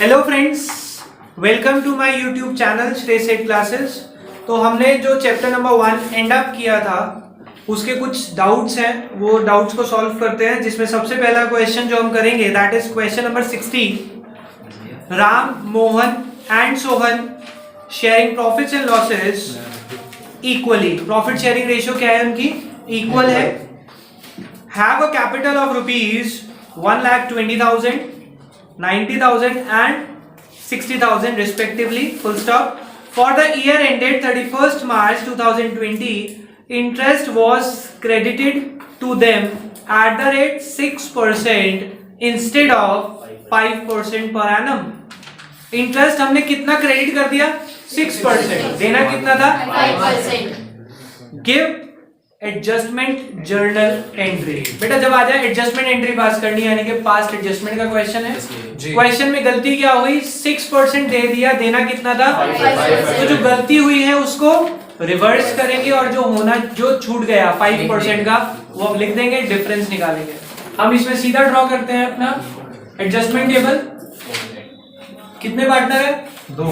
Hello friends, welcome to my YouTube channel Shrey Seth classes. तो हमने जो चैप्टर नंबर 1 एंड अप किया था उसके कुछ डाउट्स हैं, वो डाउट्स को सॉल्व करते हैं। जिसमें सबसे पहला क्वेश्चन जो हम करेंगे that is question number 60। Ram, Mohan and Sohan sharing profits and losses equally. Profit sharing ratio क्या है उनकी? इक्वल है। Have a capital of rupees 1,20,000, 90,000 and 60,000 respectively, full stop. For the year ended 31st March 2020, interest was credited to them at the rate 6% instead of 5% per annum. Interest हमने कितना credit कर दिया? 6%। देना कितना था? 5%। Give adjustment journal entry. बेटा जब आ जाए एडजस्टमेंट एंट्री पास करनी, यानी कि पास्ट एडजस्टमेंट का क्वेश्चन है। क्वेश्चन में गलती क्या हुई? 6% दे दिया, देना कितना था? 5%। तो जो गलती हुई है उसको रिवर्स करेंगे और जो छूट गया 5% का वो अब लिख देंगे, डिफरेंस निकालेंगे। हम इसमें सीधा ड्रॉ करते हैं अपना एडजस्टमेंट टेबल। कितने पार्टनर है? 2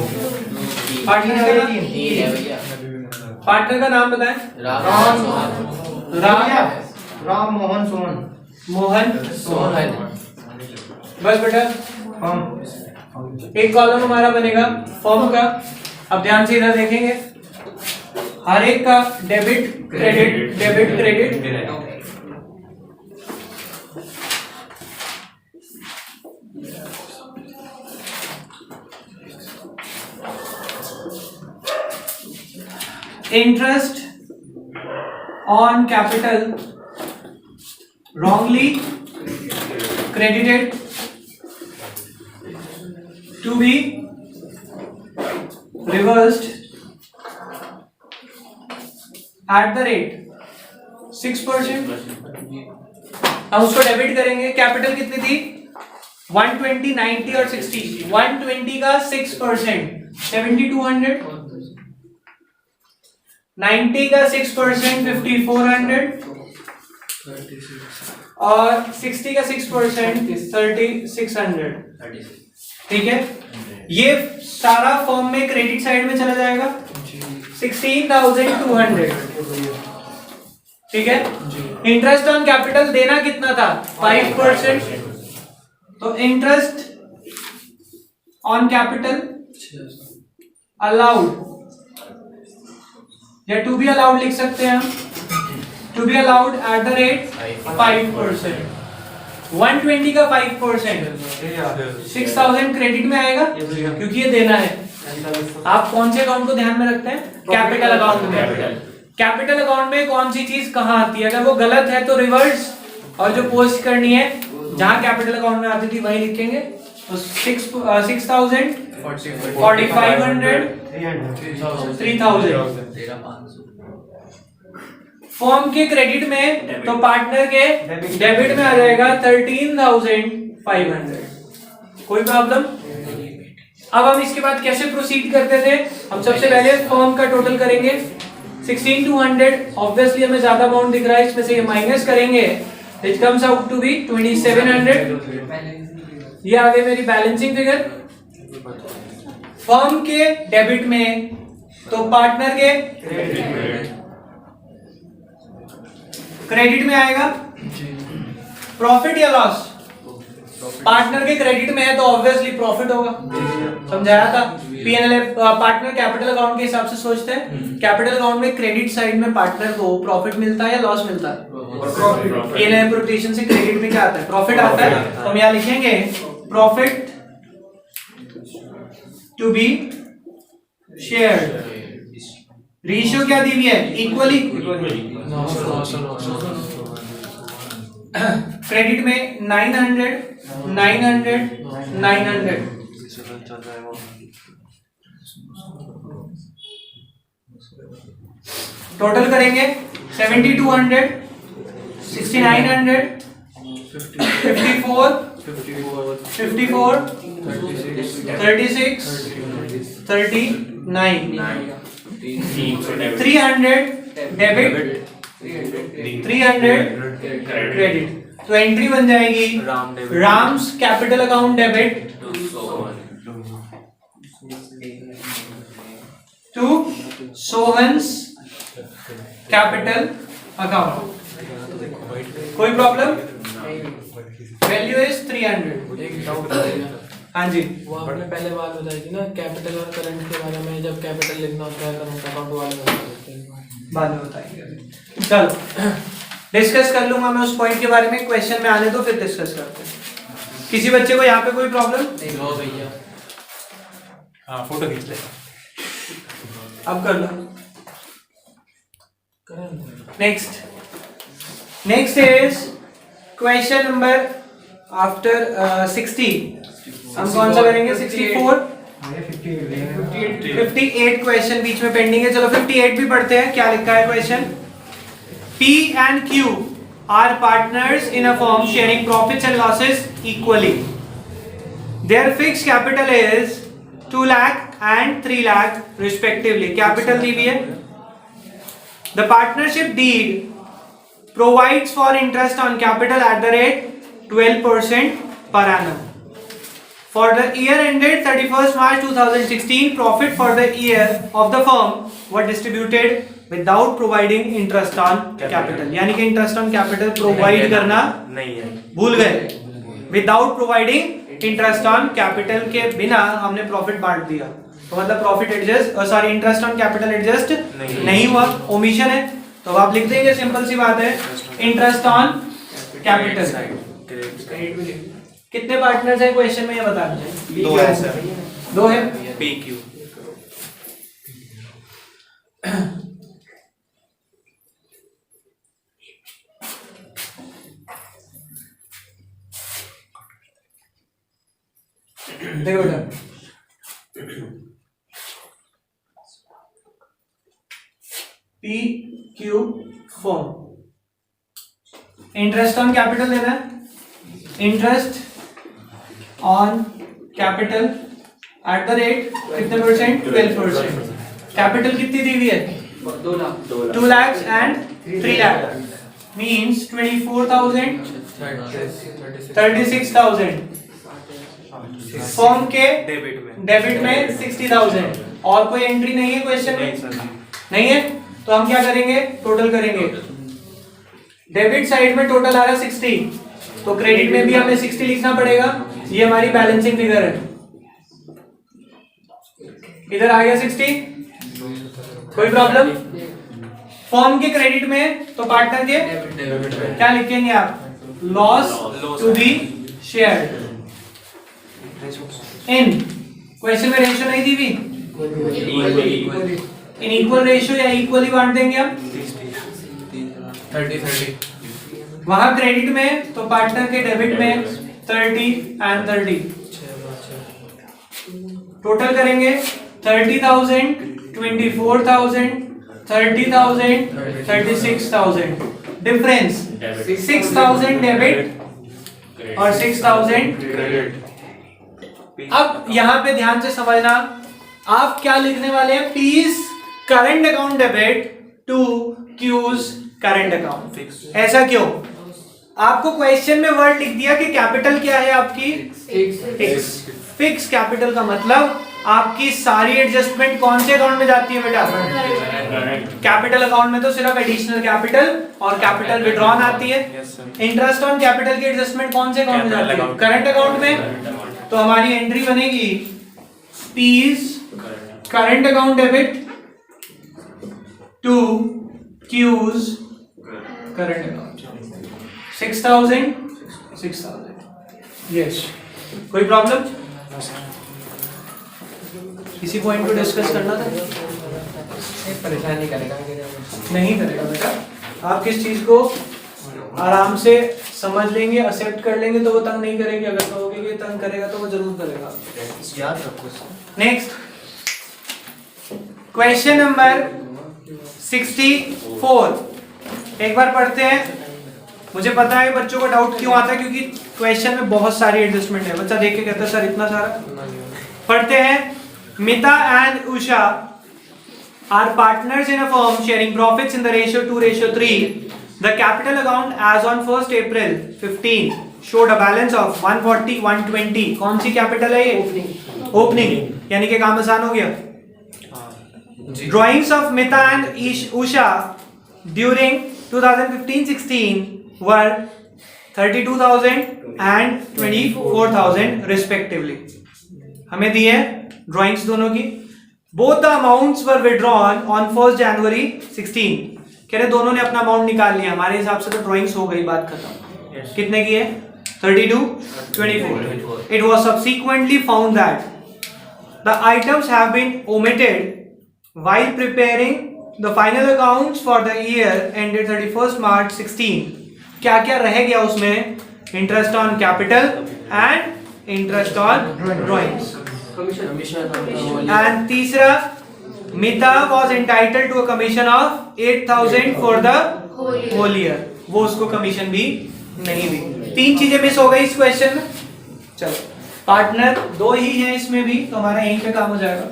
पार्टनर का नाम बताएं। राम मोहन सोहन। मोहन सोहन। बस बेटा एक कॉलम हमारा बनेगा फॉर्म का। अब ध्यान से इधर देखेंगे, हर एक का debit credit debit credit. Interest on capital wrongly credited to be reversed at the rate 6%। हम उसको डेबिट करेंगे। कैपिटल कितनी थी? 120, 90 और 60। 120 का 6% 7,200, 90 का 6% 5,400 और 60 का 6% 3,600। ठीक है, ये सारा फॉर्म में क्रेडिट साइड में चला जाएगा 16,200। ठीक है, इंटरेस्ट ऑन कैपिटल देना कितना था? 5%। तो इंटरेस्ट ऑन कैपिटल अलाउड या टू बी अलाउड लिख सकते हैं हम। To be allowed at the rate 5%। 120 का 5% 6,000 क्रेडिट में आएगा क्योंकि ये देना है। आप कौन से अकाउंट को ध्यान में रखते हैं? कैपिटल अकाउंट में। कैपिटल अकाउंट में कौन सी चीज कहाँ आती है? अगर वो गलत है तो रिवर्स, और जो पोस्ट करनी है जहां कैपिटल अकाउंट में आती थी वही लिखेंगे। तो 6,000 4,500 3,000 फॉर्म के क्रेडिट में, तो पार्टनर के डेबिट में आ जाएगा 13,500। कोई प्रॉब्लम? अब हम इसके बाद कैसे प्रोसीड करते थे? हम सबसे पहले फॉर्म का टोटल करेंगे 16,200। ऑब्वियसली हमें ज्यादा अमाउंट दिख रहा है, इसमें से ये माइनस करेंगे, it comes out to be 2,700। ये आ गई मेरी बैलेंसिंग फिगर। फर्म के डेबिट में तो पार्टनर के क्रेडिट में आएगा। प्रॉफिट या लॉस? पार्टनर के क्रेडिट में है तो ऑब्वियसली प्रॉफिट होगा, समझाया था। पीएनएल पार्टनर कैपिटल अकाउंट के हिसाब से सोचते हैं। कैपिटल अकाउंट में क्रेडिट साइड में पार्टनर को प्रॉफिट मिलता है या लॉस मिलता है? पीएनएल इंटरप्रिटेशन से क्रेडिट में क्या आता है? प्रॉफिट आता है। तो हम यहाँ लिखेंगे profit to be shared. Ratio क्या दी हुई है? इक्वली। क्रेडिट में 900 900 900। टोटल करेंगे 7,200 6,900 54 54 36 39 300 डेबिट 300 क्रेडिट। तो एंट्री बन जाएगी Ram's capital account debit to Sohan's capital account. कोई प्रॉब्लम? Value is 300। हाँ जी, वो आपने पहले बात बताई थी ना कैपिटल और करंट के बारे में, जब कैपिटल लिखना होता है करंट अकाउंट वाले बताते हैं, बाद में बताएंगे। चलो डिस्कस कर लूंगा मैं उस पॉइंट के बारे में, क्वेश्चन में आने दो फिर डिस्कस करते हैं। किसी बच्चे को यहाँ पे कोई प्रॉब्लम? लो भैया। हाँ फोटो खींच ले। अब कर लो। Next is question number after 60। हम कौन सा करेंगे? 64 58 क्वेश्चन बीच में पेंडिंग है। चलो 58 भी पढ़ते हैं। क्या लिखा है question? P and Q are partners in a firm sharing profits and losses equally. Their fixed capital is 2 lakh and 3 lakh respectively. Capital दी हुई है। The partnership deed provides for interest on capital at the rate 12% per annum. For the year ended 31st March 2016, profit for the year of the firm were distributed without providing interest on capital. यानी कि interest on capital provide करना नहीं है, भूल गए। Without providing interest on capital के बिना हमने profit बांट दिया, तो मतलब profit adjust interest on capital adjust नहीं हुआ, omission है। तो आप लिख देंगे, सिंपल सी बात है, interest on capital। कितने पार्टनर्स हैं क्वेश्चन में ये बता दीजिए? 2 है सर। 2 है। PQ देखो बेटा, PQ firm interest on capital देना है। Interest on capital eight the rate कितने परसेंट? 12%। कैपिटल कितनी दी हुई है? 2 lakhs and 3 lakh means 24,000 36,000। Form के डेबिट में 60,000। और कोई एंट्री नहीं है क्वेश्चन में? नहीं है। तो हम क्या करेंगे? टोटल करेंगे। डेबिट साइड में टोटल आ रहा है 60, तो क्रेडिट में भी हमें 60 लिखना पड़ेगा। ये हमारी बैलेंसिंग फिगर है। इधर आ गया 60। कोई प्रॉब्लम? फॉर्म के क्रेडिट में तो पार्टनर के क्या लिखेंगे आप? Loss to be shared in. Question में रेशियो नहीं दी हुई, इन इक्वल रेशियो या इक्वली बांट देंगे हम 30-30। वहां क्रेडिट में तो पार्टनर के डेबिट में 30 and 30। टोटल करेंगे 30,000 24,000 30,000 36,000। डिफरेंस 6,000 डेबिट और 6,000 क्रेडिट। अब यहां पे ध्यान से समझना, आप क्या लिखने वाले हैं? P's current account debit to Q's current account. ऐसा क्यों? आपको क्वेश्चन में वर्ड लिख दिया कि कैपिटल क्या है आपकी? फिक्स कैपिटल का मतलब आपकी सारी एडजस्टमेंट कौन से अकाउंट में जाती है बेटा? कैपिटल अकाउंट में तो सिर्फ एडिशनल कैपिटल और कैपिटल विड्रॉन आती है। इंटरेस्ट ऑन कैपिटल की एडजस्टमेंट कौन से अकाउंट में जाती है? करंट अकाउंट में। तो हमारी एंट्री बनेगी P's current account debit to Q's current account. 6,000 yes. कोई प्रॉब्लम? किसी पॉइंट को डिस्कस करना था? परेशान नहीं करेगा नहीं करेगा बेटा। आप किस चीज को आराम से समझ लेंगे, एक्सेप्ट कर लेंगे तो वो तंग नहीं करेगी। अगर कहोगे कि तंग करेगा तो वो जरूर करेगा। याद रखो। नेक्स्ट क्वेश्चन नंबर 64 एक बार पढ़ते हैं। मुझे पता है बच्चों को डाउट क्यों आता है, क्योंकि क्वेश्चन में बहुत सारी एडजस्टमेंट है। बच्चा देख के कहता है सर इतना सारा। पढ़ते हैं। मिता and Usha are partners in a firm sharing profits in the ratio 2:3. The capital account as on 1st April 15 showed a balance of 140 120. कौन सी कैपिटल है ये? ओपनिंग। यानी कि काम आसान हो गया। ड्राइंग्स ऑफ मिता and Usha during 2015-16 were 32,000 and 24,000 respectively. हमें दिए ड्राइंग्स दोनों की। Both the amounts were withdrawn on 1 जनवरी 16। कह रहे दोनों ने अपना अमाउंट निकाल लिया। हमारे हिसाब से तो ड्राइंग्स हो गई, बात खत्म। कितने की है? 32, 24। It was subsequently found that the items have been omitted while preparing the final accounts for the year ended 31st March 16। क्या क्या रह गया उसमें? Interest on capital and interest on drawings. And तीसरा, Mita was entitled to a commission of 8,000 for the whole year. वो उसको commission भी नहीं दी। 3 चीजें मिस हो गई इस क्वेश्चन में। चलो, पार्टनर 2 ही है इसमें भी, तो हमारा यहीं पे काम हो जाएगा।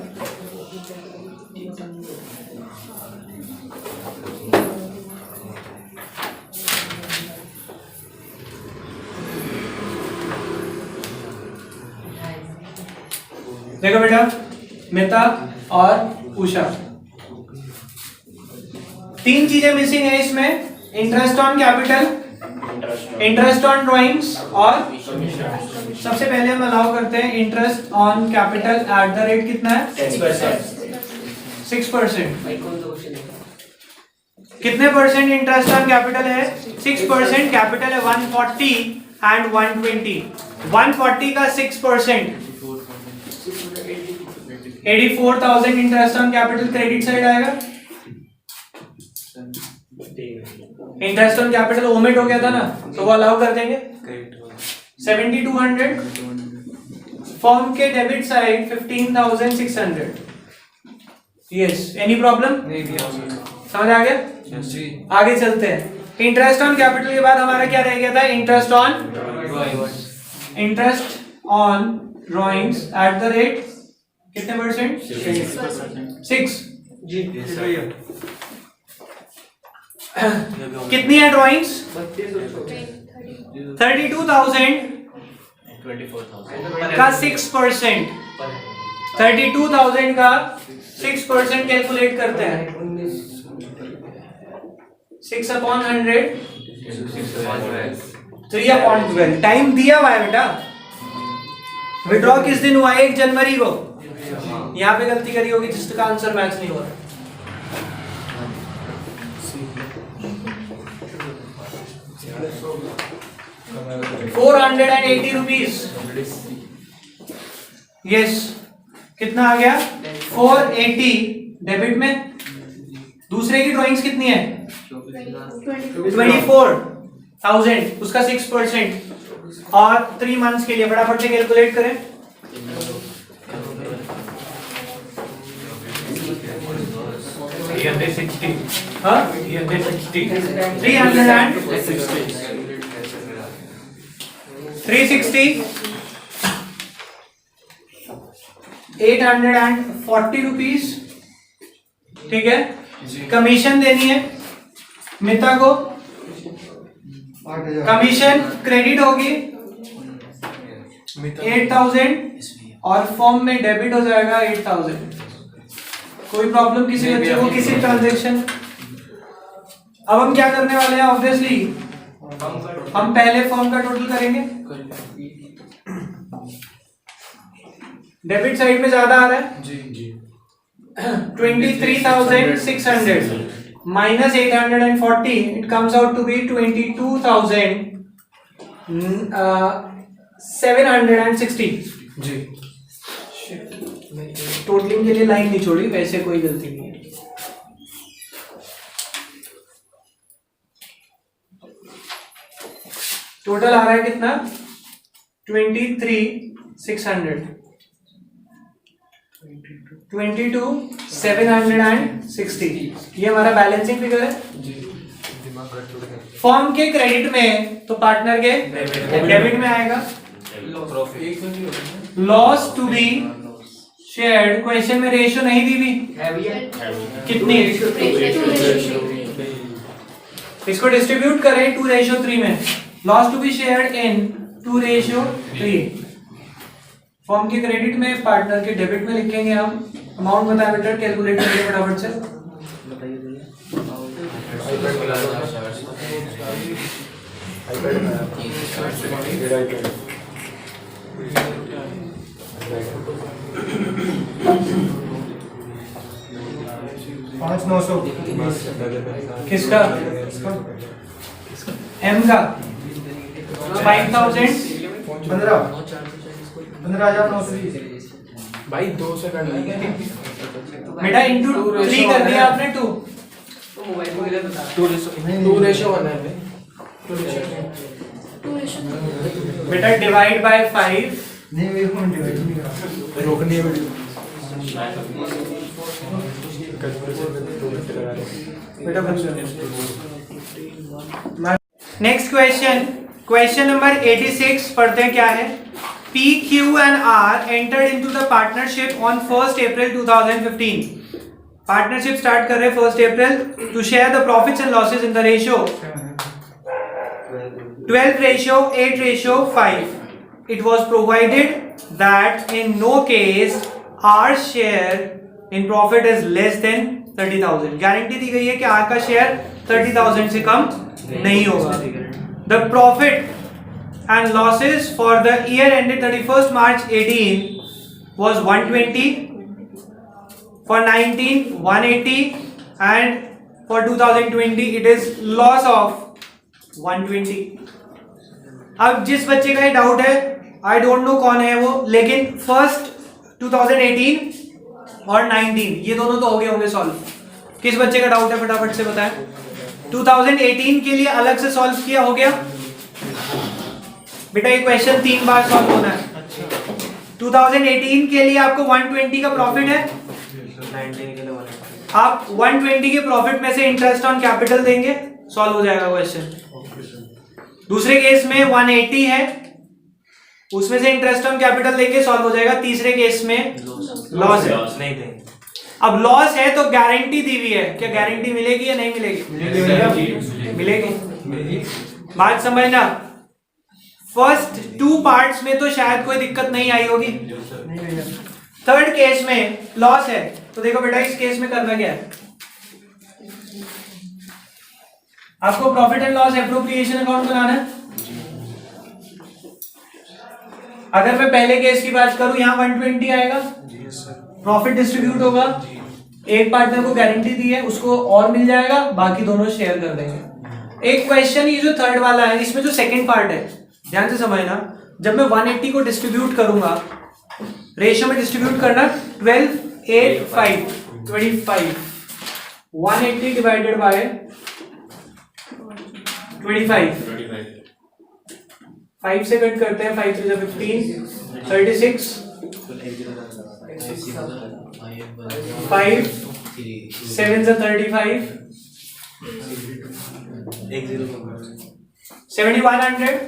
देखो बेटा, मिता और उषा, 3 चीजें मिसिंग है इसमें। Interest on capital, interest on drawings और सबसे पहले हम अलाउ करते हैं interest on capital eight the rate कितना है? 6%। कितने परसेंट इंटरेस्ट ऑन कैपिटल है? 6%। कैपिटल है 140 एंड 120। 140 का 6% 84,000 interest on capital credit side आएगा। इंटरेस्ट ऑन कैपिटल ओमिट हो गया था ना, तो वो अलाउ कर देंगे। 7,200। फर्म के debit side 15,600। Yes, any problem? समझ आ गया? आगे चलते हैं। इंटरेस्ट ऑन कैपिटल के बाद हमारा क्या रह गया था? Interest on drawings eight the rate कितने परसेंट? 6 जी। कितनी है ड्राइंग्स? 32,000 का 6%। 32,000 का 6% कैलकुलेट करते हैं। 6/100 3/12। टाइम दिया हुआ है बेटा। विड्रॉ किस दिन हुआ? 1 जनवरी को। यहाँ पे गलती करी होगी जिसका आंसर मैच नहीं हो रहा। ₹480। यस, कितना आ गया? 480 डेबिट में। दूसरे की ड्राइंग्स कितनी है? 24,000, उसका 6% और 3 मंथ्स के लिए। फटाफट से कैलकुलेट करें। हाँ, 360 840 रुपीज। ठीक है। कमीशन देनी है मिता को। कमीशन क्रेडिट होगी 8,000 और फॉर्म में डेबिट हो जाएगा 8,000। कोई प्रॉब्लम किसी बच्चे को किसी ट्रांजैक्शन? अब हम क्या करने वाले हैं? ऑब्वियसली हम पहले फॉर्म का टोटल करेंगे। डेबिट साइड में ज्यादा आ रहा है जी। 23,600 minus 840, it comes out to be 22,760 जी। टोटलिंग के लिए लाइन नहीं छोड़ी, वैसे कोई गलती नहीं है। टोटल आ रहा है कितना? 23,600 22,760। ये हमारा बैलेंसिंग फिगर है। फॉर्म के क्रेडिट में तो पार्टनर के डेबिट में आएगा। Loss to be shared, question में रेशियो नहीं दी हुई। कितनी? इसको डिस्ट्रीब्यूट करें 2:3 में। Loss to be shared in 2:3। Firm के क्रेडिट में, पार्टनर के डेबिट में लिखेंगे हम अमाउंट बताया बेटा, कैलकुलेट करिए फटाफट से। पाँच 900। किसका? एम का 5000। 15,920। भाई 2 से कर लेंगे बेटा इंटू 3 कर दिया आपने 2। टू रेशो 1 है भाई। बेटा डिवाइड बाय 5। नहीं मेरे को डिवाइड नहीं करा। रोकनी है वीडियो। बेटा नेक्स्ट क्वेश्चन, क्वेश्चन नंबर 86 पढ़ते हैं क्या है। P, Q and R entered into the partnership on 1st April 2015. Partnership start कर रहे हैं 1st April to share the profits and losses in the ratio 12:8:5. It was provided that in no case R share in profit is less than 30,000. Guarantee दी गई है कि R का share 30,000 से कम नहीं होगा। The profit and losses for the year ended 31st March 18 was 120, for 19 180, and for 2020 it is loss of 120. अब जिस बच्चे का ये डाउट है, आई डोंट नो कौन है वो, लेकिन फर्स्ट 2018 और 19 ये दोनों तो हो गए होंगे सॉल्व। किस बच्चे का डाउट है फटाफट से बताएं। 2018 के लिए अलग से सॉल्व किया हो गया बेटा, ये क्वेश्चन 3 बार सॉल्व होना है। 2018 के लिए आपको 120 का प्रॉफिट है, आप 120 के प्रॉफिट में से इंटरेस्ट ऑन कैपिटल देंगे, सॉल्व हो जाएगा क्वेश्चन। दूसरे केस में 180 है, उसमें से इंटरेस्ट ऑन कैपिटल देंगे, सॉल्व हो जाएगा। तीसरे केस में लॉस है, नहीं देंगे। अब लॉस है तो गारंटी दी हुई है, क्या गारंटी मिलेगी या नहीं मिलेगी? मिलेगी। बात समझना, फर्स्ट 2 पार्ट्स में तो शायद कोई दिक्कत नहीं आई होगी। थर्ड केस में लॉस है, तो देखो बेटा इस केस में करना क्या है, आपको profit and loss appropriation account बनाना है। अगर मैं पहले केस की बात करूं, यहां 120 आएगा, प्रॉफिट डिस्ट्रीब्यूट होगा, एक पार्टनर को गारंटी दी है उसको और मिल जाएगा, बाकी दोनों शेयर कर देंगे। एक क्वेश्चन ये जो थर्ड वाला है, इसमें जो सेकंड पार्ट है ध्यान से समझना, जब मैं 180 को डिस्ट्रीब्यूट करूंगा, रेशियो में डिस्ट्रीब्यूट करना 12:8:5 180 डिवाइडेड बाय 25, 5 से कट करते हैं, 5 3 15, 36, 5 7 35, 7100।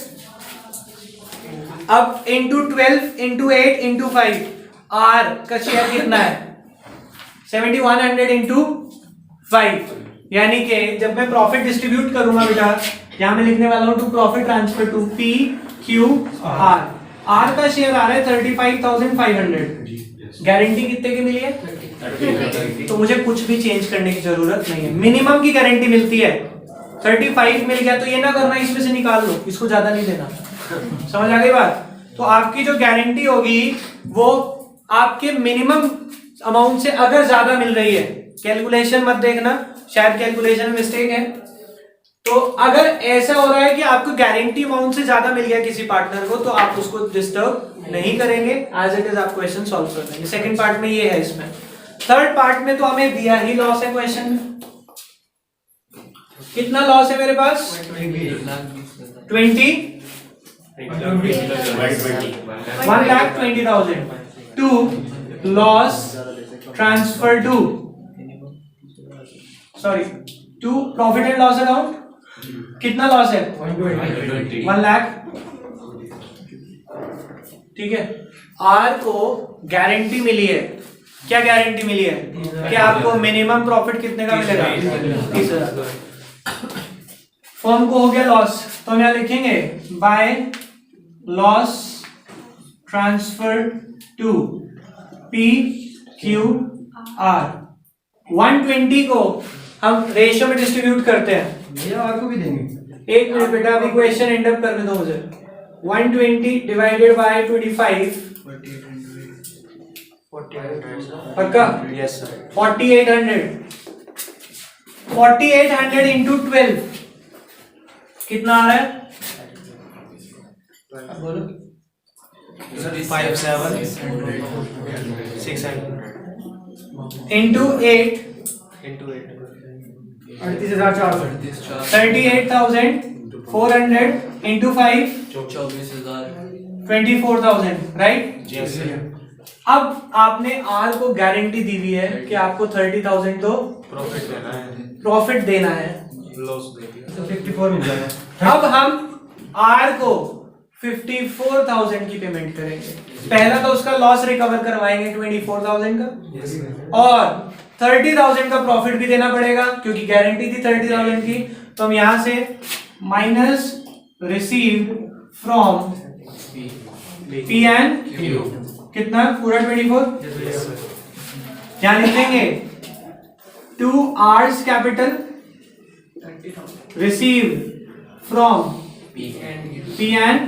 अब इंटू 12 इंटू 8 इंटू 5, आर का शेयर कितना है 7100 इंटू 5, यानी कि जब मैं प्रॉफिट डिस्ट्रीब्यूट करूंगा बेटा, यहां मैं लिखने वाला हूं to profit transfer to P Q R. R का शेयर आ रहा है 35,500, गारंटी कितने की मिली है 30, तो मुझे कुछ भी चेंज करने की जरूरत नहीं है, मिनिमम की गारंटी मिलती है। 35 मिल गया तो ये ना करना इसमें से निकाल लो, इसको ज्यादा नहीं देना, समझ आ गई बात। तो आपकी जो गारंटी होगी वो आपके मिनिमम अमाउंट से अगर ज्यादा मिल रही है, कैलकुलेशन मत देखना, शायद कैलकुलेशन में मिस्टेक है, तो अगर ऐसा हो रहा है कि आपको गारंटी अमाउंट से ज्यादा मिल गया किसी पार्टनर को, तो आप उसको डिस्टर्ब नहीं करेंगे, एज इट इज आप क्वेश्चन सॉल्व कर देंगे। सेकंड पार्ट में ये है, इसमें थर्ड पार्ट में तो हमें दिया ही लॉस है क्वेश्चन में। कितना लॉस है मेरे पास 1,20,000 to loss transfer to profit and loss account. कितना लॉस है 1 लाख, ठीक है। आर को गारंटी मिली है, क्या गारंटी मिली है कि आपको मिनिमम प्रॉफिट कितने का मिलेगा 30,000। फर्म को हो गया लॉस, तो हम यहां लिखेंगे by loss transfer to P Q R 120 को हम रेशियो में डिस्ट्रीब्यूट करते हैं। ये आर को भी देंगे। एक मिनट बेटा, अभी क्वेश्चन एंड अप करने दो मुझे। 120 डिवाइडेड बाय 25 पक्का? Yes sir. 4800 इंटू 12 कितना आ रहा है? बोलो। 57,600 into 8 38,400 38,400 into 5 24,000 right. Yes sir. अब आपने आर को गारंटी दी हुई है कि आपको 30,000 तो प्रॉफिट देना है, प्रॉफिट देना है। लॉस दे दिया तो 54 मिल जाएगा। अब हम आर को 54,000 की पेमेंट करेंगे। पहला तो उसका लॉस रिकवर करवाएंगे 24,000 का, और 30,000 का प्रॉफिट भी देना पड़ेगा क्योंकि गारंटी थी 30,000 की। तो हम यहां से minus received from P and कितना पूरा 24 यहां लिख देंगे। 2 hours capital received from P and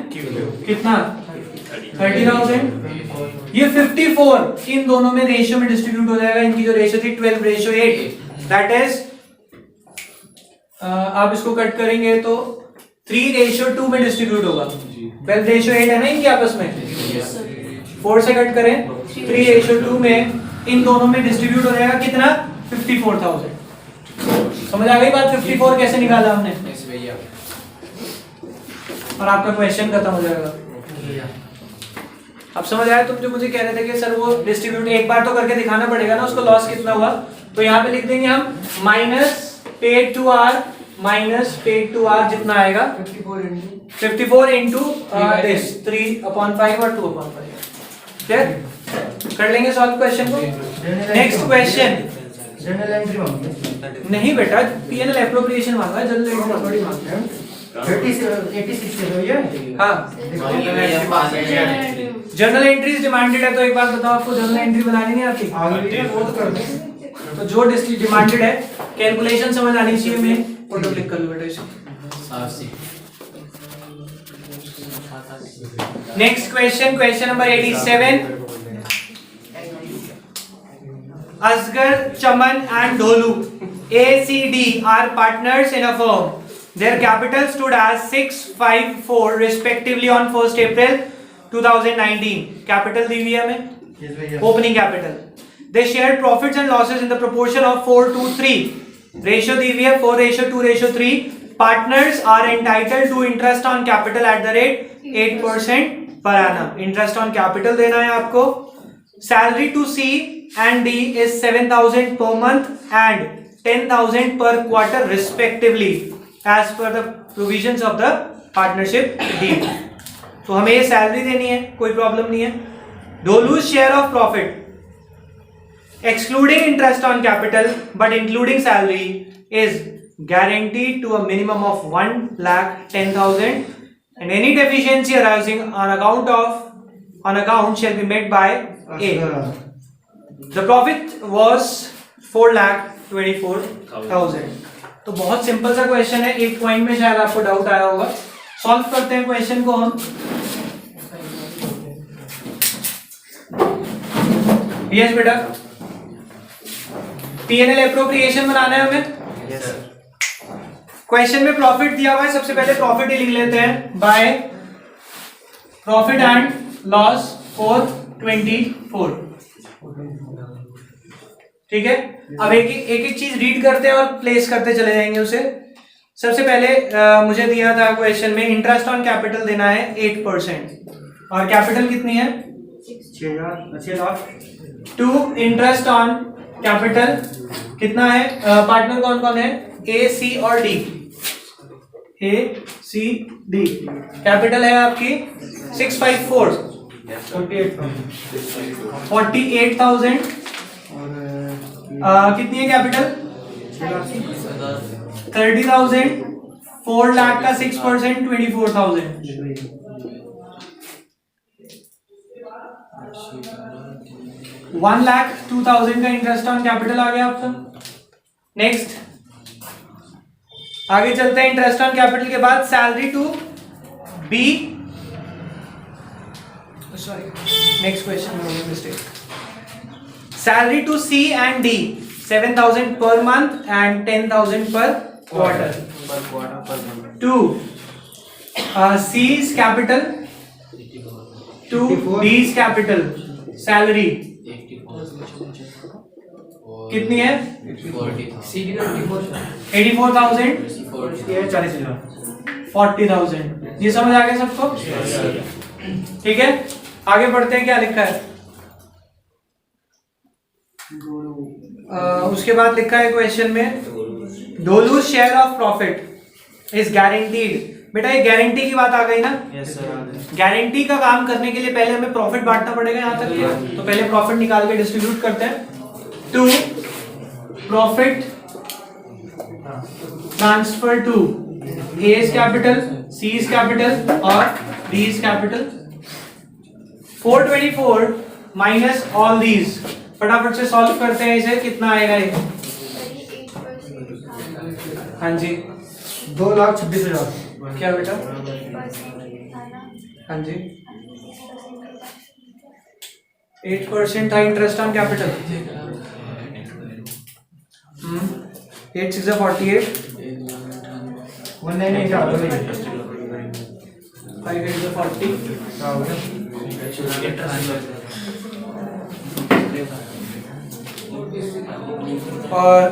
कितना 30,000। ये 54 इन दोनों में रेशियो में डिस्ट्रीब्यूट हो जाएगा। इनकी जो रेशियो थी 12:8 दैट इज आप इसको कट करेंगे तो 3:2 में डिस्ट्रीब्यूट होगा। 12:8 है ना इनकी आपस में। 4 से कट करें 3:2 में इन दोनों में डिस्ट्रीब्यूट हो जाएगा कितना 54,000। समझ आ गई बात? 54 कैसे निकाला हमने, और आपका क्वेश्चन खत्म हो जाएगा। अब समझ आया? तुम जो मुझे कह रहे थे कि सर वो डिस्ट्रीब्यूट एक बार तो करके दिखाना पड़ेगा ना उसको लॉस कितना हुआ। तो यहाँ पे लिख देंगे हम माइनस पेड टू आर जितना आएगा 54 इंटू दिस 3/5 और 2/5। ठीक, कर लेंगे सॉल्व क्वेश्चन को। Next question. जनरल एंट्री मांगी नहीं बेटा, पीएनएल एप्रोप्रिएशन मांगा है, जनरल एंट्री थोड़ी मांगते हैं। 86 है भैया। हाँ, जर्नल एंट्रीज डिमांडेड है। तो एक बार बताओ, आपको जर्नल एंट्री बनानी नहीं आती? आगे वो तो कर दो। तो जो डिमांडेड है कैलकुलेशन समझ आनी चाहिए। मैं फोटो क्लिक कर लूं बेटा इसे। Next question, question number 87। Asgar, Chaman and Dholu ACD are partners in a firm. Their capital stood as 654 respectively on 1st April 2019. Capital दी हुई है हमें, opening capital. They shared profits and losses in the proportion of 4:3. Ratio दी हुई है 4:2:3. Partners are entitled to interest on capital at the rate 8% per annum. Interest on capital देना है आपको। Salary to C and D is 7,000 per month and 10,000 per quarter respectively as per the provisions of the partnership deed. तो हमें ये salary देनी है, कोई problem नहीं है। Dholu's share of profit excluding interest on capital but including salary is guaranteed to a minimum of 1,10,000 and any deficiency arising on account shall be met by A. The profit was 4,24,000. तो बहुत simple सा question है। एक point में शायद आपको doubt आया होगा। सॉल्व करते हैं क्वेश्चन को हम। यस बेटा, पीएनएल एप्रोप्रिएशन बनाना है हमें। क्वेश्चन में प्रॉफिट दिया हुआ है, सबसे पहले प्रॉफिट ही लिख लेते हैं। By profit and loss for 24। ठीक है, अब एक चीज रीड करते हैं और प्लेस करते चले जाएंगे उसे। सबसे पहले मुझे दिया था क्वेश्चन में इंटरेस्ट ऑन कैपिटल देना है 8% और कैपिटल कितनी है 6 lakh. To interest on capital कितना है, पार्टनर कौन कौन है, ए सी और डी। ए सी डी कैपिटल है आपकी 654 48,000 और कितनी है कैपिटल 30,000। 4 लाख का 6% 24,000। 1,02,000 का इंटरेस्ट ऑन कैपिटल आ गया आपका। नेक्स्ट आगे चलते हैं। इंटरेस्ट ऑन कैपिटल के बाद salary to be, sorry next question में होगी mistake. Salary to C and D 7,000 per month and 10,000 per quarter. To C's capital to D's capital salary कितनी है? 84,000 40,000। ये समझ आ गया सबको? ठीक है, आगे बढ़ते हैं। क्या लिखा है? उसके बाद लिखा है क्वेश्चन में डोलू share of profit is guaranteed. बेटा ये गारंटी की बात आ गई ना? Yes sir. गारंटी का काम करने के लिए पहले हमें प्रॉफिट बांटना पड़ेगा यहाँ तक के, तो पहले प्रॉफिट निकाल के डिस्ट्रीब्यूट करते हैं। To profit transfer to A's capital, C's capital और D's capital. 424 minus all these. फटाफट से सॉल्व करते हैं इसे। कितना आएगा ये? हाँ जी 2,26,000। क्या बेटा? हाँ जी 8% था इंटरेस्ट ऑन कैपिटल। 8 6 48 198 का 5 8 40 और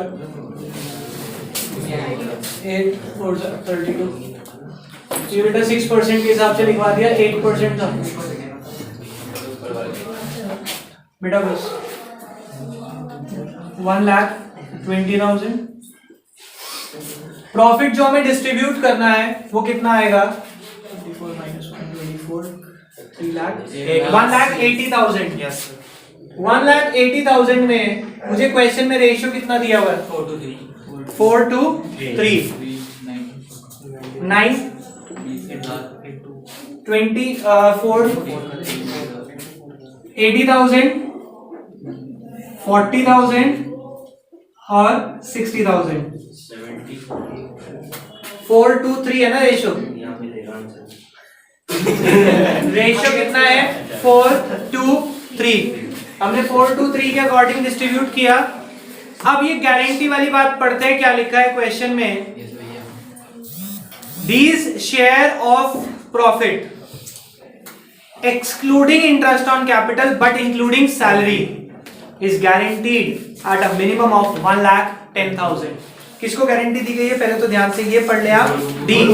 8 4 32। ये बेटा 6% के हिसाब से लिखवा दिया। 8% था बेटा बस। 1,20,000। प्रॉफिट जो हमें डिस्ट्रीब्यूट करना है वो कितना आएगा? 54 minus 124 1,80,000। यस 1,80,000 में मुझे क्वेश्चन में रेशियो कितना दिया हुआ है? 4 to 3 9 24 80,000 40,000 और 60,000। 4 to 3 है ना रेशियो? रेशियो कितना है? 4 to 3। हमने 4 to 3 के अकॉर्डिंग डिस्ट्रीब्यूट किया। अब ये गारंटी वाली बात पढ़ते हैं। क्या लिखा है क्वेश्चन में? D's share of profit excluding interest on capital but including salary is guaranteed at a minimum of 1,10,000। किसको गारंटी दी गई है? पहले तो ध्यान से ये पढ़ ले आप। डी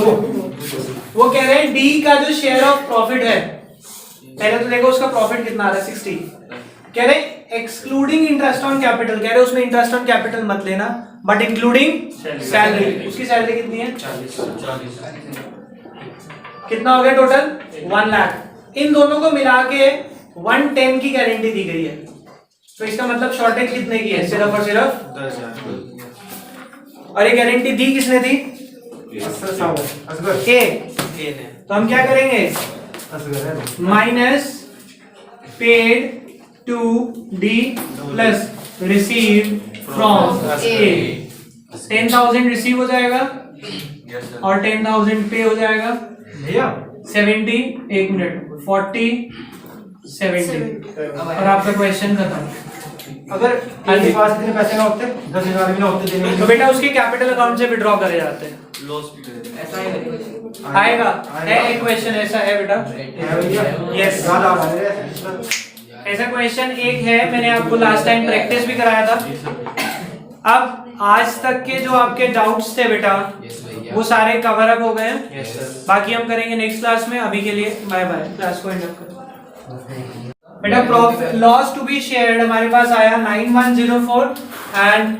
वो कह रहे हैं डी का जो शेयर ऑफ प्रॉफिट है, पहले तो देखो उसका प्रॉफिट कितना आ रहा है 60। कह रहे एक्सक्लूडिंग इंटरेस्ट ऑन कैपिटल, कह रहे उसमें इंटरेस्ट ऑन कैपिटल मत लेना, बट इंक्लूडिंग सैलरी। उसकी सैलरी कितनी है? 40। कितना हो गया टोटल? 1 लाख। इन दोनों को मिला के 110 की गारंटी दी गई है। तो इसका मतलब शॉर्टेज कितने की है? सिर्फ और सिर्फ 10,000। और ये गारंटी दी किसने थी? ए। तो हम क्या करेंगे? Minus paid to D plus receive from A. 10,000 receive हो जाएगा और 10,000 पे हो जाएगा। 70 1 मिनट 40 70 और आपका क्वेश्चन खत्म। अगर आपके पास इतने पैसे ना होते 10,000 भी ना होते देने तो बेटा उसके कैपिटल अकाउंट से विड्रॉ करे जाते हैं। लॉस भी करेगा। ऐसा ही आएगा है एक क्वेश्चन ऐसा है बेटा। यस ऐसा क्वेश्चन एक है, मैंने आपको लास्ट टाइम प्रैक्टिस भी कराया था। अब आज तक के जो आपके डाउट्स थे बेटा वो सारे कवर अप हो गए हैं। Yes sir. बाकी हम करेंगे नेक्स्ट क्लास में। अभी के लिए बाय बाय, क्लास को एंड अप करो। बेटा profit loss to be shared हमारे पास आया 9104 एंड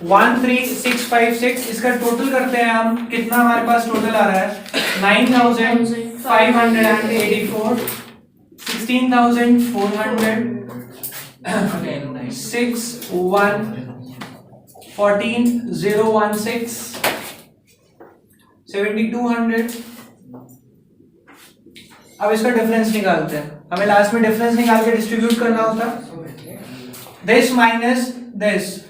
13656। इसका टोटल करते हैं हम। कितना हमारे पास टोटल आ रहा है? 9,584 16,400 6 1 14,016 7,200। अब इसका डिफरेंस निकालते हैं। हमें लास्ट में डिफरेंस निकाल के डिस्ट्रीब्यूट करना होता है। this minus this.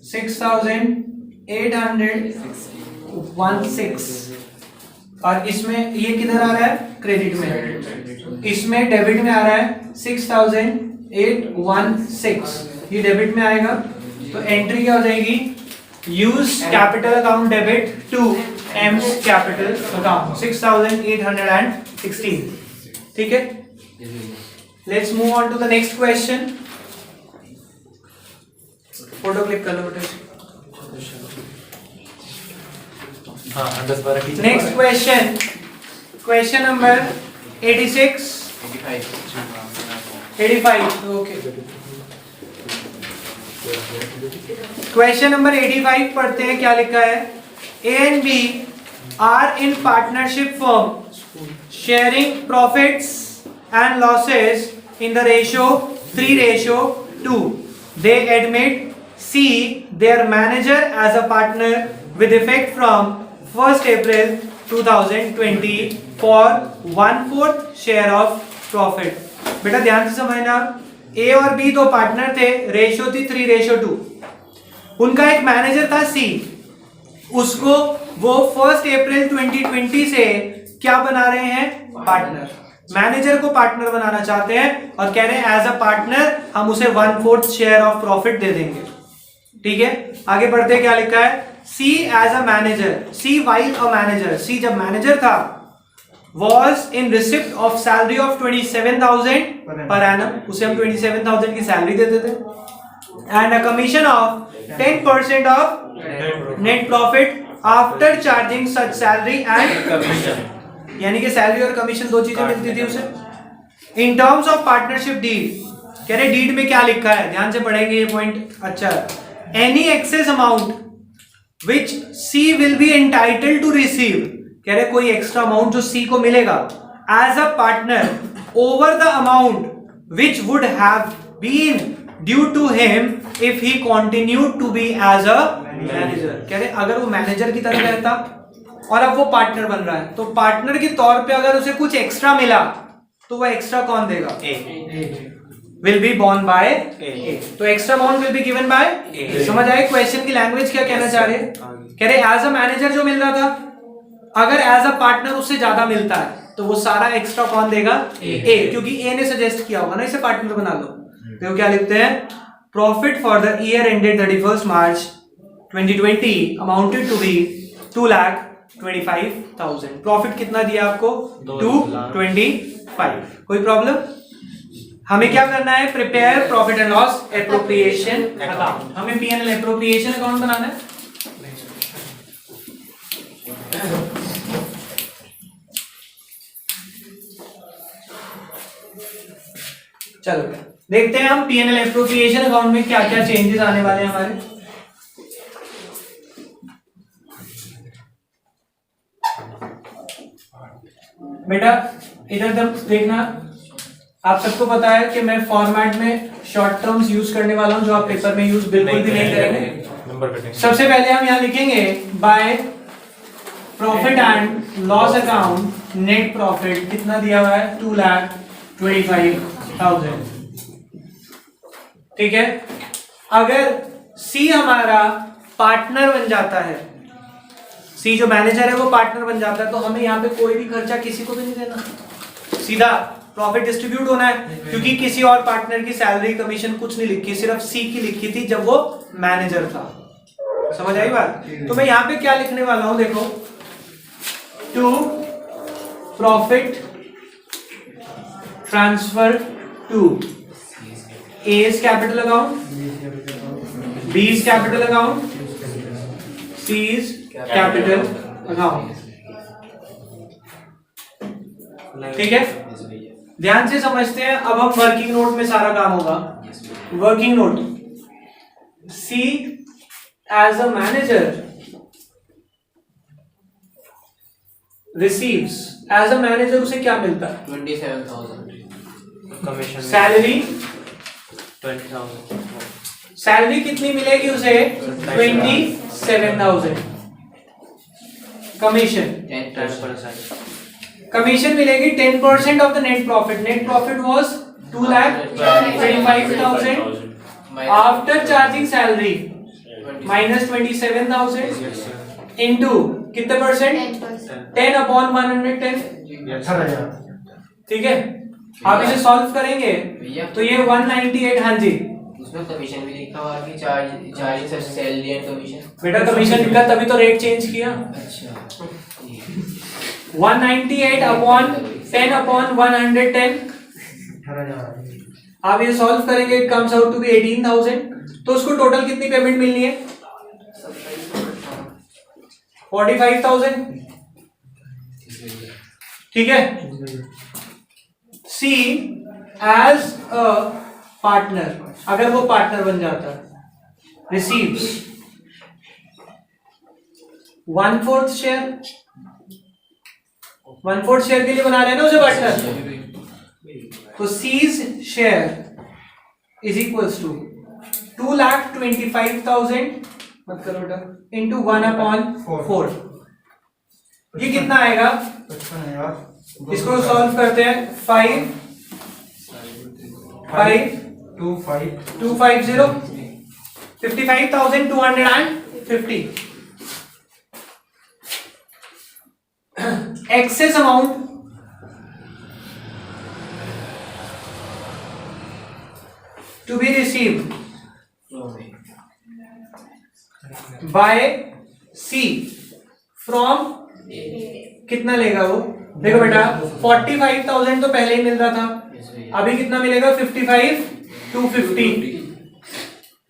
6,816 और इसमें ये किधर आ रहा है? क्रेडिट में। इसमें डेबिट में आ रहा है 6,816, ये डेबिट में आएगा। तो एंट्री क्या हो जाएगी? Use capital account debit to M's capital account 6,816। ठीक है, let's move on to the next question. Photo click कर लो बेटा। हाँ 10-12 teacher. Next question, question number 86 85। Okay, question number 85 पढ़ते हैं। क्या लिखा है? A and B are in partnership firm sharing profits and losses in the ratio 3:2. They admit C, their manager, as a partner with effect from 1st April 2020 for 1/4 share of profit. बेटा ध्यान से समझना, ए और B दो partner थे, ratio थी 3:2. उनका एक मैनेजर था सी, उसको वो 1st अप्रैल 2020 से क्या बना रहे हैं? पार्टनर। मैनेजर को पार्टनर बनाना चाहते हैं और कह रहे हैं एज अ पार्टनर हम उसे 1/4 शेयर ऑफ प्रॉफिट दे देंगे। ठीक है, आगे बढ़ते क्या लिखा है? C as a manager, C while a manager, C जब मैनेजर था was in receipt of salary of 27,000 per annum, उसे हम 27,000 की सैलरी देते थे, and a commission of 10% of net profit after charging such salary and commission, यानी कि salary और कमीशन दो चीजें मिलती थी उसे। In terms of partnership deed, कह रहे डीड में क्या लिखा है? ध्यान से पढ़ेंगे ये पॉइंट। अच्छा, any excess amount which C will be entitled to receive, कह रहे कोई एक्स्ट्रा अमाउंट जो सी को मिलेगा as a partner over the amount which would have been due to him if he continued to be as a manager. कह रहे अगर वो मैनेजर की तरह रहता और अब वो पार्टनर बन रहा है, तो पार्टनर के तौर पे अगर उसे कुछ एक्स्ट्रा मिला तो वो एक्स्ट्रा कौन देगा? Will be borne by A. तो extra amount will be given by A. समझ आए क्वेश्चन की लैंग्वेज क्या कहना चाह रहे हैं? कह रहे एज अ मैनेजर जो मिल रहा था, अगर एज अ पार्टनर उससे ज्यादा मिलता है तो वो सारा एक्स्ट्रा कौन देगा? ए, क्योंकि ए ने सजेस्ट किया होगा ना इसे पार्टनर बना लो। तो क्या लिखते हैं? Profit for the year ended 31st March 2020 amounted to be 2,25,000। Profit कितना दिया आपको? 225। कोई प्रॉब्लम? हमें क्या करना है? Prepare profit and loss appropriation account. हमें पीएनएल एप्रोप्रिएशन अकाउंट बनाना है। चलो देखते हैं हम पीएनएल एप्रोप्रिएशन अकाउंट में क्या क्या चेंजेस आने वाले हैं हमारे। बेटा इधर देखना, आप सबको पता है कि मैं फॉर्मेट में शॉर्ट टर्म्स यूज करने वाला हूं जो आप पेपर में यूज बिल्कुल भी नहीं करेंगे। सबसे पहले हम यहां लिखेंगे by profit and loss account net profit कितना दिया हुआ है? 2,25,000। ठीक है, अगर सी हमारा पार्टनर बन जाता है, सी जो मैनेजर है वो पार्टनर बन जाता है, तो हमें यहाँ पे कोई भी खर्चा किसी को भी नहीं देना, सीधा प्रॉफिट डिस्ट्रीब्यूट होना है, क्योंकि किसी और पार्टनर की सैलरी कमीशन कुछ नहीं लिखी, सिर्फ सी की लिखी थी जब वो मैनेजर था। समझ आई बात? तो मैं यहाँ पे क्या लिखने वाला हूं, देखो, to profit transfer to A's capital account, B's capital account, C's capital account. ठीक है, ध्यान से समझते हैं। अब हम वर्किंग नोट में सारा काम होगा। Working note, C as a manager receives, as a manager उसे क्या मिलता है? 27,000 कमीशन सैलरी। 20,000। सैलरी कितनी मिलेगी उसे? 27,000। कमीशन, 10%। कमीशन मिलेगी 10% of the net profit. Net profit was 2,25,000 after charging salary minus 27,000 into कितने परसेंट? 10/110. 18,000. ठीक है, आप इसे सॉल्व करेंगे तो ये 198. हाँ जी उसमें कमीशन भी लिखा हुआ कि चार्जिंग से सैलरी एंड कमीशन. बेटा कमीशन लिखा तभी तो रेट चेंज किया. अच्छा 198/10/110. 18,000. आप ये सॉल्व करेंगे, it comes out to be 18,000. तो उसको टोटल कितनी पेमेंट मिलनी है? 45,000. ठीक है. सी एज अ पार्टनर, अगर वो पार्टनर बन जाता है, रिसीव्स 1/4 शेयर. 1/4 शेयर के लिए बना रहे हैं ना उसे पार्टनर. तो C's share is equals to 2,25,000 मत करो बेटा इंटू 1/4. ये कितना आएगा? 55,000. इसको सॉल्व करते हैं. 5 5 250 55,250. Excess amount to be received by C from. कितना लेगा वो? देखो बेटा 45,000 तो पहले ही मिल रहा था, अभी कितना मिलेगा? 55,250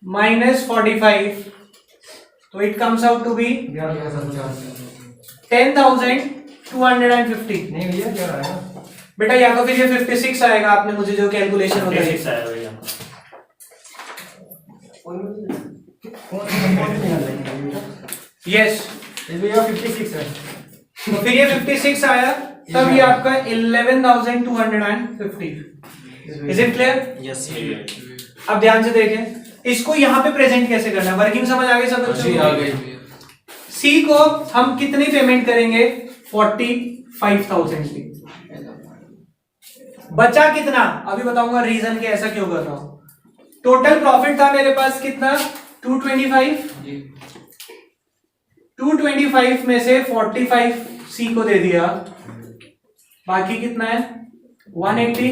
माइनस 45, तो it comes out to be 10,250. नहीं भैया क्या आएगा? बेटा या तो फिर ये 56 आएगा, आपने मुझे जो कैलकुलेशन बताई. यस ये भैया 56 है. तो फिर ये 56 आया, तब ये आपका 11,250. Is it clear? यस. अब ध्यान से देखें, इसको यहाँ पे प्रेजेंट कैसे करना है. वर्किंग समझ आ गई सब बच्चों जी को? आ गई. सी को हम कितनी पेमेंट करेंगे? 45,000 की. बचा कितना अभी बताऊंगा रीजन के ऐसा क्यों कर रहा हूं. टोटल प्रॉफिट था मेरे पास कितना? 225. 225 में से 45 सी को दे दिया, बाकी कितना है? 180.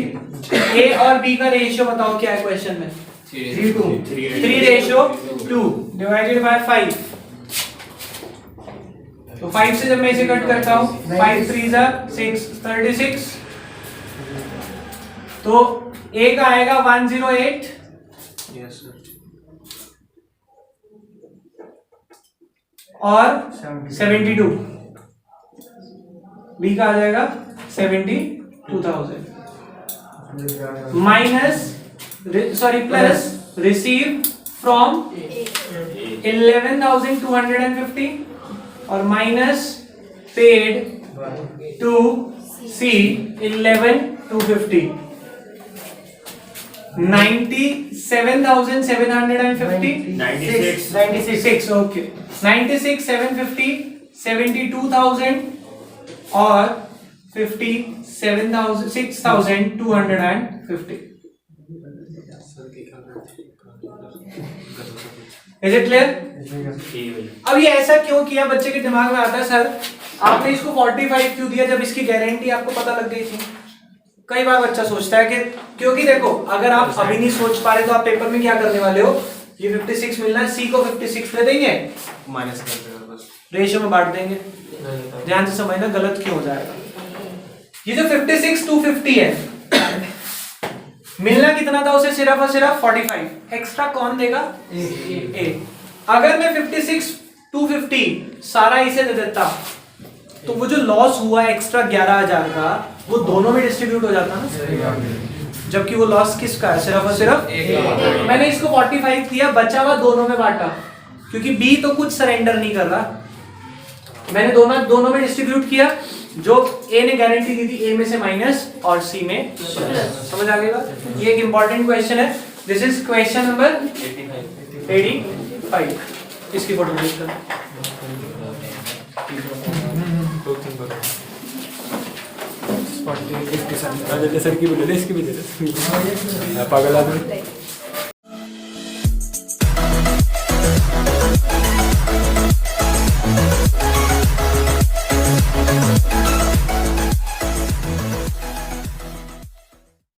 ए और बी का रेशियो बताओ क्या है क्वेश्चन में? 3:2 डिवाइडेड बाय 5. तो 5 से जब मैं इसे कट करता हूं 5 3 6 36. तो ए का आएगा 108 यस सर. और 72. बी का आ जाएगा 72,000 माइनस प्लस रिसीव फ्रॉम 11,250 और minus paid to C 11,250. 97,750. 96. Okay 96,750 72,000 और 6,250. Is it clear? अब ये ऐसा क्यों किया? बच्चे के दिमाग में आता है सर आपने इसको 45 क्यों दिया जब इसकी गारंटी आपको पता लग गई थी. कई बार बच्चा सोचता है कि क्योंकि देखो अगर आप अभी नहीं सोच पा रहे तो आप पेपर में क्या करने वाले हो, ये 56 मिलना है, सी को 56 दे देंगे, माइनस कर देगा बस, रेशियो में बांट देंगे. ध्यान से समझना गलत क्यों हो जाएगा. ये जो 56,250 है मिलना कितना था उसे? सिर्फ और सिर्फ 45. एक्स्ट्रा कौन देगा? ए. अगर मैं 56,250 सारा इसे दे देता तो वो जो लॉस हुआ एक्स्ट्रा 11,000 का वो दोनों में डिस्ट्रीब्यूट हो जाता ना, जबकि वो लॉस किसका है? सिर्फ और सिर्फ मैंने इसको 45 दिया, बचा हुआ दोनों में बांटा, क्योंकि बी तो कुछ सरेंडर नहीं कर रहा. मैंने दोनों में डिस्ट्रीब्यूट किया. जो ए ने गारंटी दी थी ए में से माइनस और सी में प्लस. समझ आ गया? ये एक इंपॉर्टेंट क्वेश्चन है. This is question number 85. इसकी फोटो क्लिक कर. 40 57 सर की भी दे दे, इसकी भी दे दे, पागल आदमी।